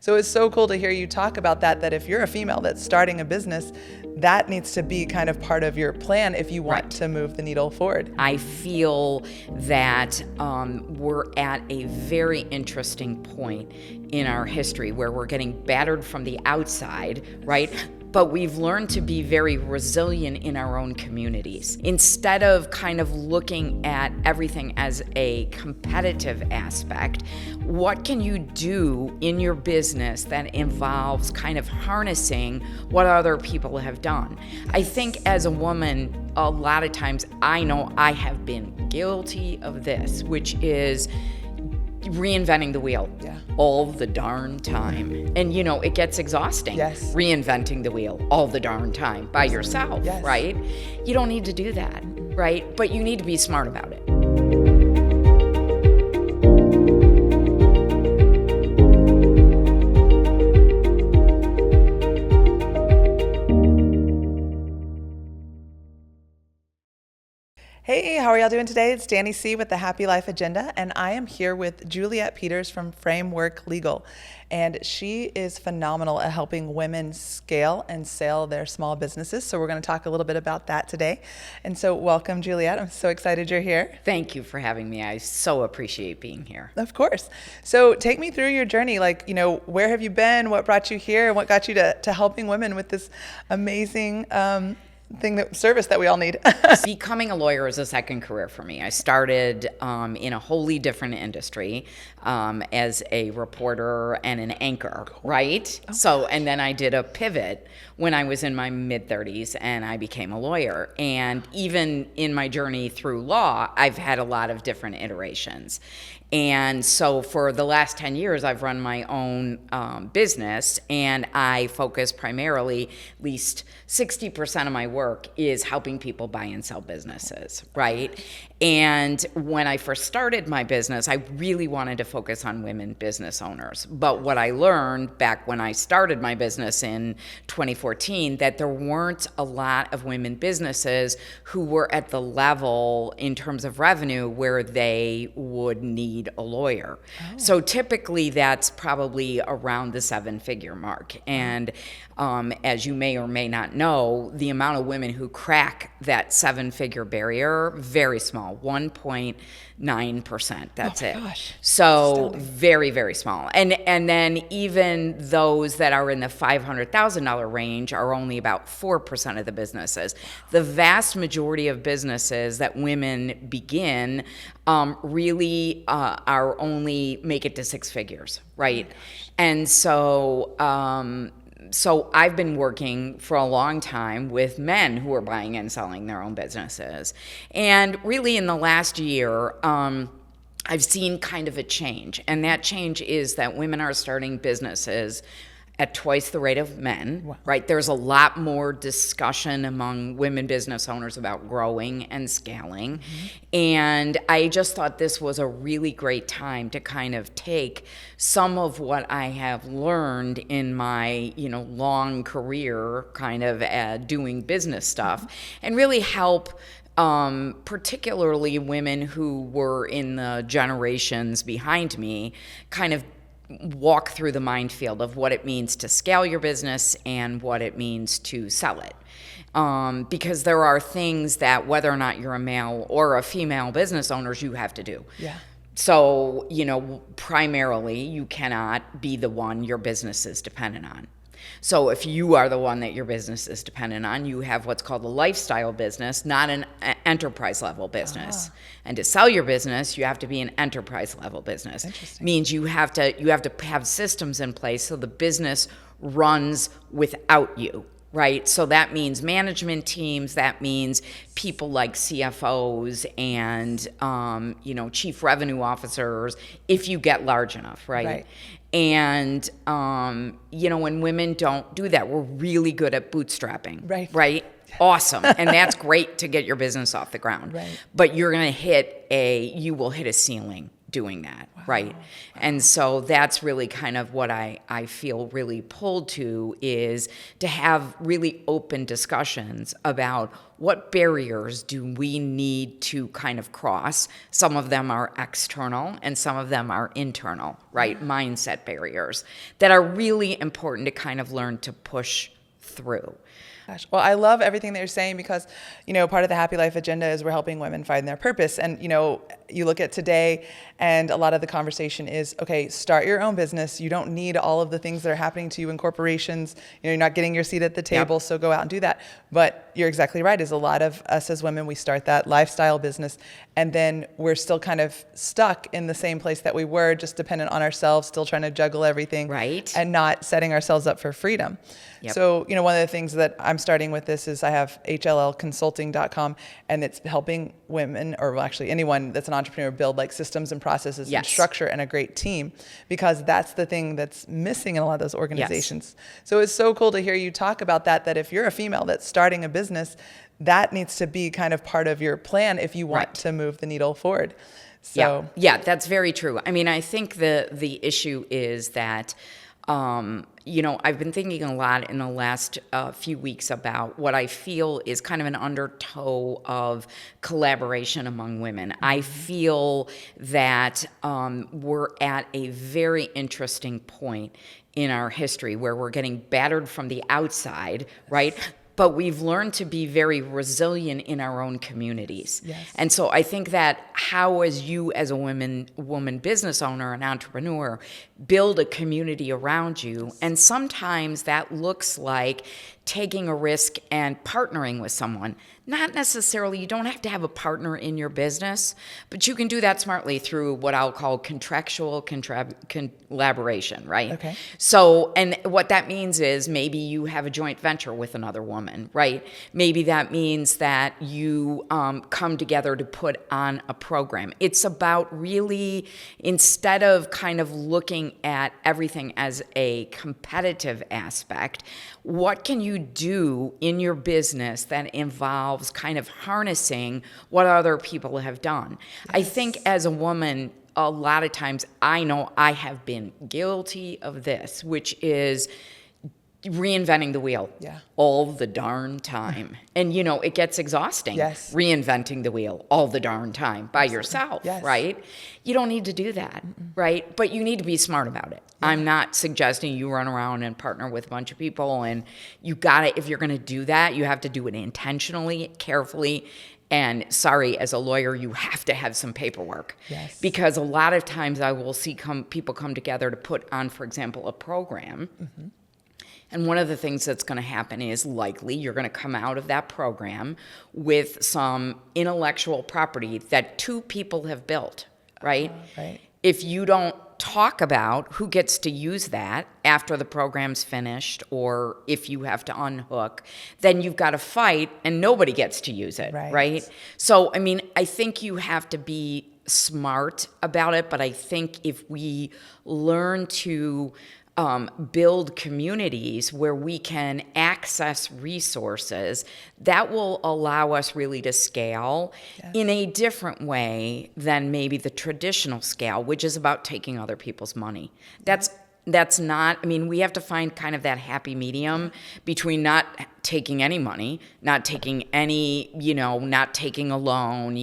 So it's so cool to hear you talk about that if you're a female that's starting a business, that needs to be kind of part of your plan if you want to move the needle forward. I feel that we're at a very interesting point in our history where we're getting battered from the outside, right? But we've learned to be very resilient in our own communities. Instead of kind of looking at everything as a competitive aspect, what can you do in your business that involves kind of harnessing what other people have done? I think as a woman, a lot of times I know I have been guilty of this, which is reinventing the wheel all the darn time. And it gets exhausting. Reinventing the wheel all the darn time by yourself, right? You don't need to do that, right? But you need to be smart about it. Hey, how are y'all doing today? It's Dani C with the Happy Life Agenda, and I am here with Juliet Peters from Framework Legal. And she is phenomenal at helping women scale and sell their small businesses. So we're going to talk a little bit about that today. And so welcome, Juliet. I'm so excited you're here. Thank you for having me. I so appreciate being here. Of course. So take me through your journey. Where have you been? What brought you here? And what got you to helping women with this amazing service that we all need? Becoming a lawyer is a second career for me. I started in a wholly different industry as a reporter and an anchor, right? And then I did a pivot when I was in my mid-30s and I became a lawyer. And even in my journey through law, I've had a lot of different iterations. And so for the last 10 years, I've run my own business, and I focus primarily, at least 60% of my work is helping people buy and sell businesses, right? And when I first started my business, I really wanted to focus on women business owners. But what I learned back when I started my business in 2014, that there weren't a lot of women businesses who were at the level in terms of revenue where they would need a lawyer. So typically that's probably around the 7-figure mark. And as you may or may not know, the amount of women who crack that 7-figure barrier, very small, 1.9%. That's it. Gosh. So very, very small. And then even those that are in the $500,000 range are only about 4% of the businesses. The vast majority of businesses that women begin really are only make it to 6 figures, right? And so I've been working for a long time with men who are buying and selling their own businesses. And really in the last year, I've seen kind of a change. And that change is that women are starting businesses at twice the rate of men, right? There's a lot more discussion among women business owners about growing and scaling. And I just thought this was a really great time to kind of take some of what I have learned in my, long career kind of doing business stuff and really help particularly women who were in the generations behind me kind of walk through the minefield of what it means to scale your business and what it means to sell it. Because there are things that whether or not you're a male or a female business owners, you have to do. So, primarily you cannot be the one your business is dependent on. So if you are the one that your business is dependent on, you have what's called a lifestyle business, not an enterprise level business. And to sell your business, you have to be an enterprise level business. Means you have to have systems in place so the business runs without you. Right? So that means management teams, that means people like CFOs and, chief revenue officers, if you get large enough, right? And, when women don't do that, we're really good at bootstrapping, right? Awesome. And that's great to get your business off the ground. But you're going to you will hit a ceiling doing that, right? And so that's really kind of what I feel really pulled to, is to have really open discussions about what barriers do we need to kind of cross. Some of them are external and some of them are internal, right? Mindset barriers that are really important to kind of learn to push through. Gosh. Well, I love everything that you're saying because, part of the Happy Life agenda is we're helping women find their purpose. And, you look at today and a lot of the conversation is, okay, start your own business. You don't need all of the things that are happening to you in corporations. You're not getting your seat at the table, so go out and do that. But you're exactly right. Is a lot of us as women, we start that lifestyle business and then we're still kind of stuck in the same place that we were, just dependent on ourselves, still trying to juggle everything. Right. And not setting ourselves up for freedom. Yep. So, one of the things that I'm starting with this is I have HLLconsulting.com, and it's helping women, or actually anyone that's an entrepreneur, build like systems and processes and structure and a great team, because that's the thing that's missing in a lot of those organizations. So it's so cool to hear you talk about that if you're a female that's starting a business, that needs to be kind of part of your plan if you want to move the needle forward. So yeah, that's very true. I mean, I think the issue is that I've been thinking a lot in the last few weeks about what I feel is kind of an undertow of collaboration among women. I feel that we're at a very interesting point in our history where we're getting battered from the outside, right? But we've learned to be very resilient in our own communities. Yes. And so I think that how, as you as a woman business owner, an entrepreneur, build a community around you, and sometimes that looks like taking a risk and partnering with someone. Not necessarily, you don't have to have a partner in your business, but you can do that smartly through what I'll call contractual collaboration, right? Okay. So, and what that means is maybe you have a joint venture with another woman, right? Maybe that means that you come together to put on a program. It's about really, instead of kind of looking at everything as a competitive aspect, what can you do in your business that involves kind of harnessing what other people have done? Yes. I think as a woman, a lot of times I know I have been guilty of this, which is reinventing the wheel all the darn time. And, it gets exhausting reinventing the wheel all the darn time by yourself, right? You don't need to do that, right? But you need to be smart about it. I'm not suggesting you run around and partner with a bunch of people, and you got to, if you're going to do that, you have to do it intentionally, carefully. And sorry, as a lawyer, you have to have some paperwork. Yes. Because a lot of times I will see people come together to put on, for example, a program. Mm-hmm. And one of the things that's going to happen is likely you're going to come out of that program with some intellectual property that two people have built, right? Right. If you don't talk about who gets to use that after the program's finished, or if you have to unhook, then you've got to fight and nobody gets to use it, right? So, I mean, I think you have to be smart about it, but I think if we learn to build communities where we can access resources, that will allow us really to scale in a different way than maybe the traditional scale, which is about taking other people's money. That's not, I mean, we have to find kind of that happy medium between not taking any money, not taking any, not taking a loan,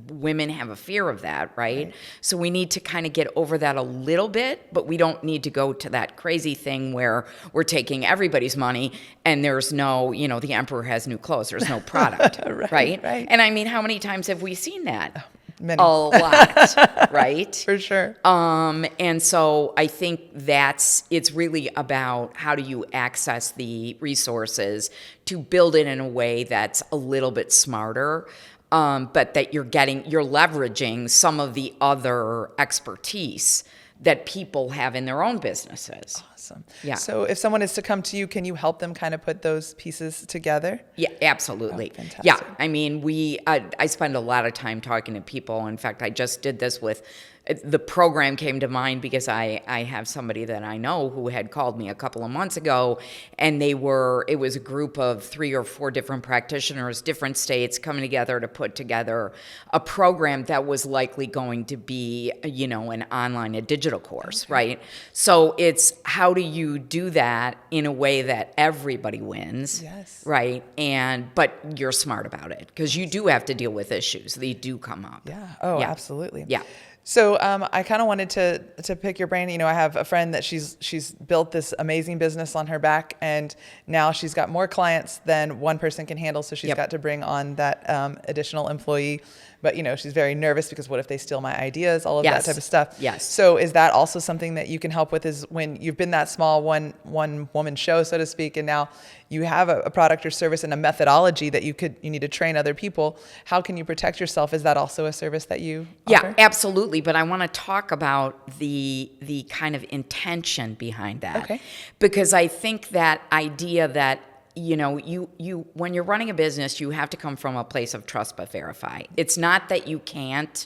women have a fear of that, right? So we need to kind of get over that a little bit, but we don't need to go to that crazy thing where we're taking everybody's money and there's no, the emperor has new clothes, there's no product, right? And I mean, how many times have we seen that? Many. A lot, right? For sure. And so I think it's really about how do you access the resources to build it in a way that's a little bit smarter, but that you're leveraging some of the other expertise that people have in their own businesses. Awesome. Yeah. So if someone is to come to you, can you help them kind of put those pieces together? Yeah, absolutely. Oh, fantastic. Yeah, I mean, I spend a lot of time talking to people. In fact, I just did this with the program came to mind because I have somebody that I know who had called me a couple of months ago, and it was a group of 3 or 4 different practitioners, different states, coming together to put together a program that was likely going to be, an online, a digital course, right? So it's how do you do that in a way that everybody wins, right? But you're smart about it, because you do have to deal with issues. They do come up. Yeah. Oh, absolutely. Yeah. So I kind of wanted to pick your brain. I have a friend that she's built this amazing business on her back, and now she's got more clients than one person can handle. So she's got to bring on that additional employee. But she's very nervous because what if they steal my ideas, all of that type of stuff. Yes. So is that also something that you can help with, is when you've been that small one woman show, so to speak, and now you have a product or service and a methodology that you need to train other people. How can you protect yourself? Is that also a service that you offer? Yeah, absolutely. But I want to talk about the kind of intention behind that. Okay. Because I think that idea that you when you're running a business, you have to come from a place of trust but verify. It's not that you can't.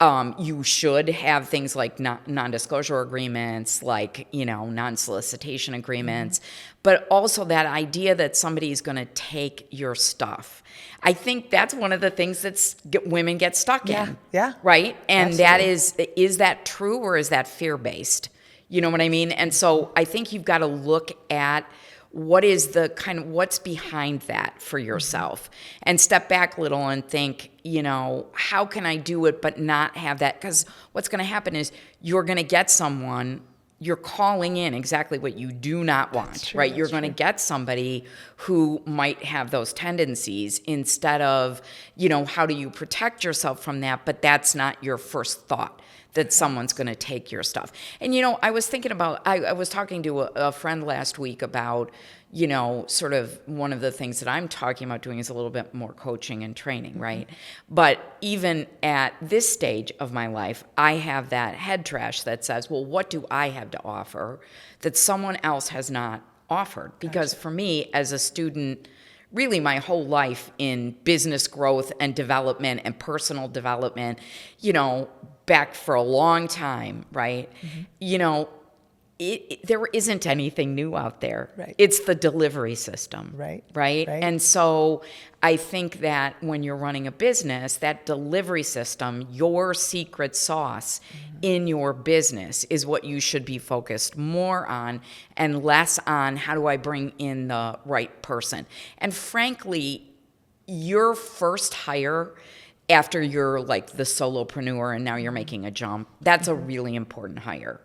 You should have things like non-disclosure agreements, like, non-solicitation agreements, but also that idea that somebody's going to take your stuff. I think that's one of the things that women get stuck in. Yeah. Right? And Absolutely. that is that true, or is that fear-based? You know what I mean? And so I think you've got to look at what is what's behind that for yourself, and step back a little and think, how can I do it but not have that? Because what's going to happen is you're going to get someone, you're calling in exactly what you do not want, right? You're going to get somebody who might have those tendencies, instead of, how do you protect yourself from that? But that's not your first thought, that someone's going to take your stuff. And, I was thinking about, I was talking to a friend last week about, sort of one of the things that I'm talking about doing is a little bit more coaching and training, right? But even at this stage of my life, I have that head trash that says, well, what do I have to offer that someone else has not offered? Because for me, as a student, really my whole life in business growth and development and personal development, back for a long time, right? There isn't anything new out there. Right. It's the delivery system. Right. And so I think that when you're running a business, that delivery system, your secret sauce in your business, is what you should be focused more on, and less on how do I bring in the right person. And frankly, your first hire, after you're like the solopreneur and now you're making a jump, that's a really important hire.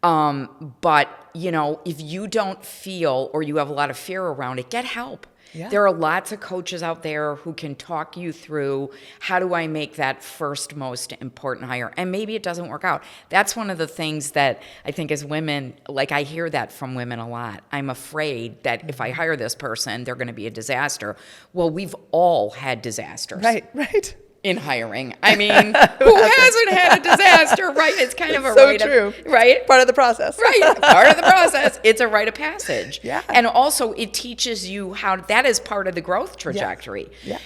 But, if you don't feel, or you have a lot of fear around it, get help. Yeah. There are lots of coaches out there who can talk you through, how do I make that first most important hire? And maybe it doesn't work out. That's one of the things that I think as women, like I hear that from women a lot. I'm afraid that if I hire this person, they're going to be a disaster. Well, we've all had disasters. Right. In hiring. I mean, who hasn't had a disaster, right? It's kind of a so rite true. of, right? Part of the process. Right. Part of the process. It's a rite of passage. Yeah. And also it teaches you how, that is part of the growth trajectory. Yeah.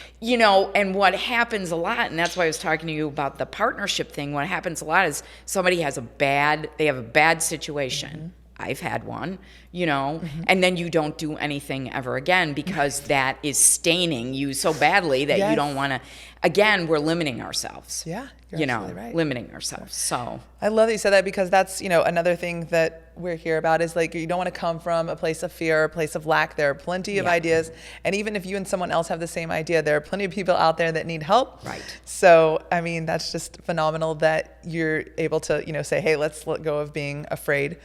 And what happens a lot, and that's why I was talking to you about the partnership thing, what happens a lot is somebody they have a bad situation. I've had one, and then you don't do anything ever again, because that is staining you so badly that you don't want to. Again, we're limiting ourselves. Yeah, you're absolutely right. Limiting ourselves. So I love that you said that, because that's, another thing that we're here about is, like, you don't want to come from a place of fear, a place of lack. There are plenty of ideas. And even if you and someone else have the same idea, there are plenty of people out there that need help. Right. So, I mean, that's just phenomenal that you're able to, say, hey, let's let go of being afraid.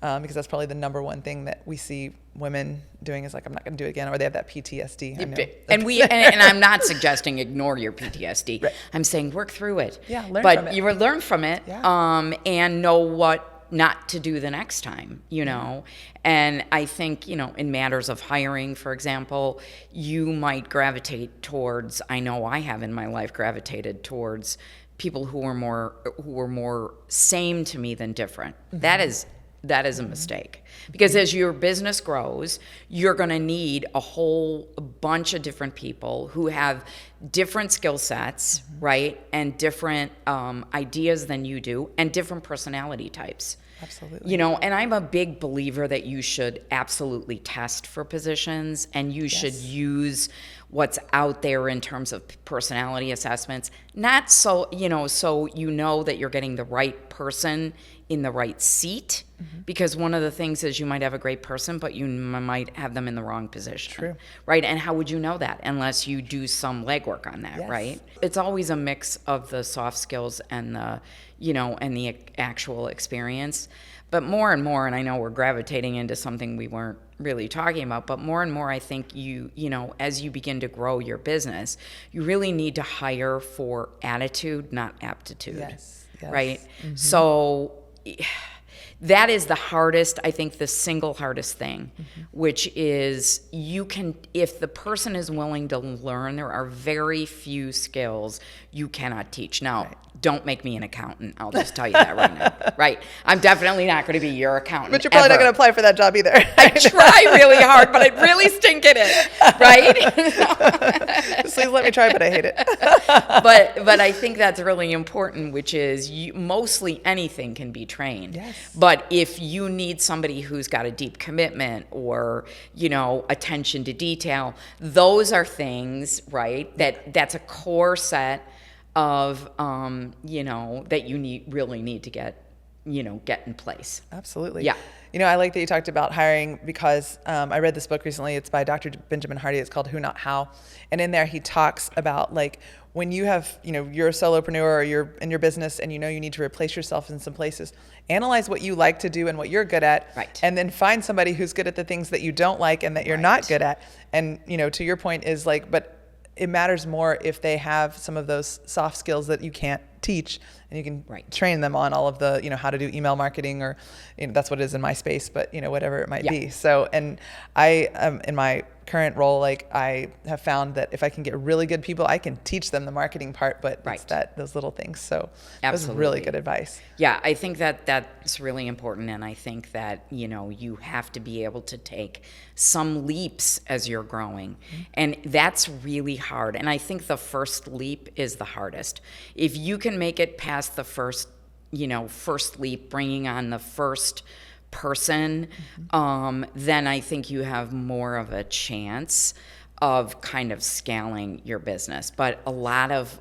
Because that's probably the number one thing that we see women doing, is like, I'm not going to do it again, or they have that PTSD. I know. And I'm not suggesting ignore your PTSD. Right. I'm saying work through it. Yeah, learn but from it. You will learn from it, and know what not to do the next time, And I think, in matters of hiring, for example, you might gravitate towards, I know I have in my life gravitated towards people who were more same to me than different. That is That is a mistake. Because as your business grows, you're going to need a whole bunch of different people who have different skill sets, right? And different ideas than you do, and different personality types. Absolutely. You know, and I'm a big believer that you should absolutely test for positions, and you should use what's out there in terms of personality assessments, not so, so you know that you're getting the right person in the right seat, because one of the things is you might have a great person, but you might have them in the wrong position. True. Right? And how would you know that unless you do some legwork on that, right? It's always a mix of the soft skills and the, and the actual experience. But more and more, and I know we're gravitating into something we weren't really talking about, but more and more I think as you begin to grow your business, you really need to hire for attitude, not aptitude. Yes. Right? So that is the hardest, I think the single hardest thing, which is if the person is willing to learn, there are very few skills you cannot teach. Now, don't make me an accountant. I'll just tell you that right now. Right? I'm definitely not going to be your accountant. But you're probably not going to apply for that job either. I try really hard, but I really stink at it. Right? Please let me try, but I hate it. But I think that's really important, which is mostly anything can be trained. Yes. But if you need somebody who's got a deep commitment or, attention to detail, those are things, right, that's a core set of, that you really need to get in place. Absolutely. Yeah. I like that you talked about hiring because I read this book recently. It's by Dr. Benjamin Hardy. It's called Who Not How. And in there he talks about when you have, you're a solopreneur or you're in your business and you need to replace yourself in some places, analyze what you like to do and what you're good at. Right. And then find somebody who's good at the things that you don't like and that you're not good at. And, to your point is but it matters more if they have some of those soft skills that you can't teach, and you can train them on all of the, how to do email marketing, or, that's what it is in my space, but, whatever it might be. So, and I, in my current role, I have found that if I can get really good people, I can teach them the marketing part, but it's those little things. So that was really good advice. Yeah, I think that's really important. And I think that, you have to be able to take some leaps as you're growing. And that's really hard. And I think the first leap is the hardest. If you can make it past the first leap, bringing on the first person, then I think you have more of a chance of kind of scaling your business. But a lot of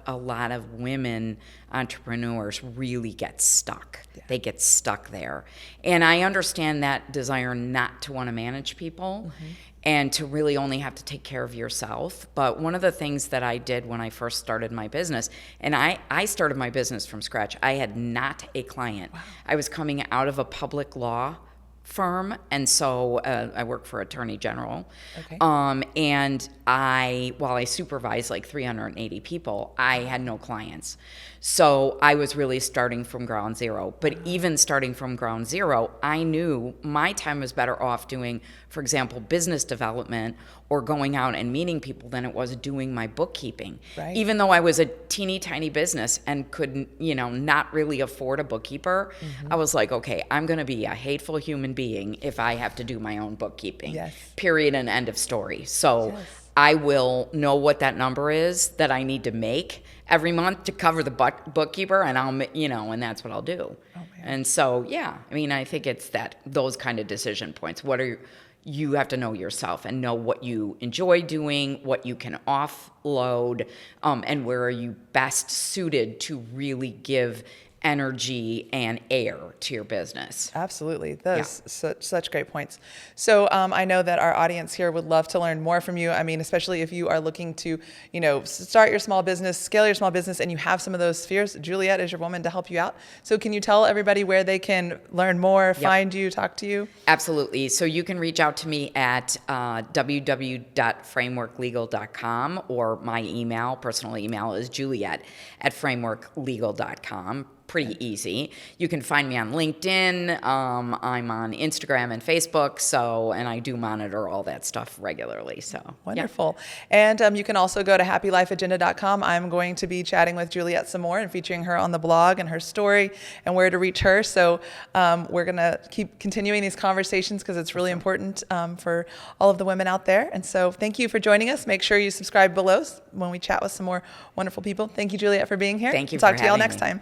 women entrepreneurs really get stuck. Yeah. They get stuck there. And I understand that desire not to want to manage people and to really only have to take care of yourself. But one of the things that I did when I first started my business, and I started my business from scratch. I had not a client. Wow. I was coming out of a public law firm, and so I work for Attorney General. Okay. And while I supervised 380 people, I had no clients. So I was really starting from ground zero. But even starting from ground zero, I knew my time was better off doing, for example, business development or going out and meeting people than it was doing my bookkeeping. Right. Even though I was a teeny tiny business and couldn't, not really afford a bookkeeper, I was like, okay, I'm going to be a hateful human being if I have to do my own bookkeeping. Yes. Period and end of story. So I will know what that number is that I need to make every month to cover the bookkeeper, and and that's what I'll do. Oh, and so, I think it's those kind of decision points. You have to know yourself and know what you enjoy doing, what you can offload, and where are you best suited to really give energy and air to your business. Absolutely. Those such great points. So I know that our audience here would love to learn more from you. Especially if you are looking to, start your small business, scale your small business, and you have some of those fears. Juliet is your woman to help you out. So can you tell everybody where they can learn more, find you, talk to you? Absolutely. So you can reach out to me at www.frameworklegal.com, or my personal email is juliet@frameworklegal.com. pretty easy. You can find me on LinkedIn. I'm on Instagram and Facebook. And I do monitor all that stuff regularly. So wonderful. Yeah. And you can also go to happylifeagenda.com. I'm going to be chatting with Juliet some more and featuring her on the blog and her story and where to reach her. So we're going to keep continuing these conversations because it's really important for all of the women out there. And so thank you for joining us. Make sure you subscribe below when we chat with some more wonderful people. Thank you, Juliet, for being here. Thank you. Talk to y'all next time.